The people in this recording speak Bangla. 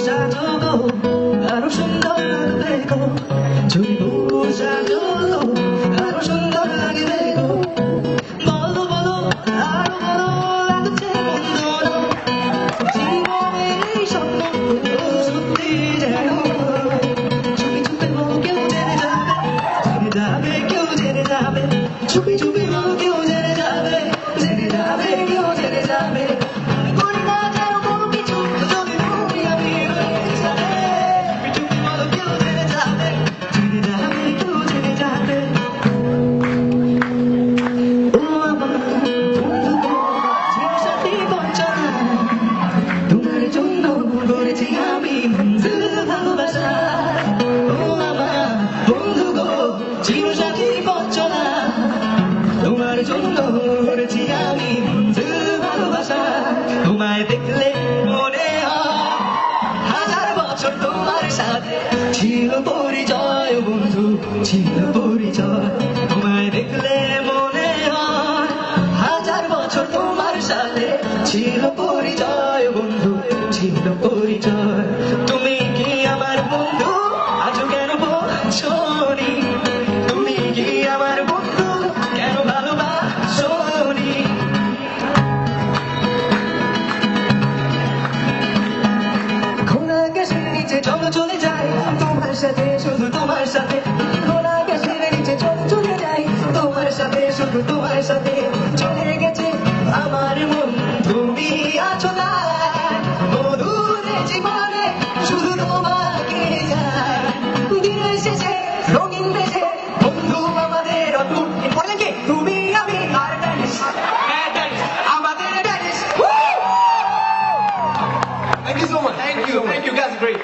সাজাবো আরো সুন্দর লাগবে গো, যদি সাজাবো আরো সুন্দর লাগবে গো। বলো বলো আরো বলো লাগছে বন্ধুরা, জীবনের এই স্বপ্ন সত্যি যেন চুপি চুপি বলো কেউ জেনে যাবে, কেউ জেনে যাবে, চুপি চুপি বলো কেউ জেনে যাবে, কেউ জেনে যাবে। করি না যেন কোনো কিছু, যদি তুমি আমি রয়ে যাবে, চুপি বলো কেউ জেনে যাবে, কেউ জেনে যাবে। ও আমার বন্ধু গো, জীবন সাথী বঞ্চনা, তোমার জন্য গড়েছি আমি মঞ্জিল ভালোবাসা। ও আমার বন্ধু গো, জীবন সাথী বঞ্চনা, তোমার জন্য গড়েছি আমি মঞ্জিল ভালোবাসা। তোমায় দেখলে মনে হয় হাজার বছর তোমার সাথে ছিল পরিচয় বন্ধু, ছিল পরিচয়। তোমায় দেখলে মনে হয় হাজার বছর তোমার সাথে ছিল পরিচয় বন্ধু, ছিল পরিচয়। তুমি কি আমার বন্ধু আজও কেন বলছোনি, তুমি কি আমার বন্ধু কেন ভালোবাসোনি। খোলা আকাশের নিচে চলো চলে যাই তোমার সাথে, শুধু তোমার সাথে। খোলা আকাশের নিচে চলো চলে যাই তোমার সাথে, শুধু তোমার সাথে। চলে গেছে আমার মন, তুমি আছো না মধুর জীবনে, শুধু তোমাকে চাই। দিনের শেষে রঙিন দেশে বন্ধু আমাদের অটুট, বলেন কি তুমি আমি আর ড্যানিশ, আমাদের Danish. Thank you so much. Thank you guys, great.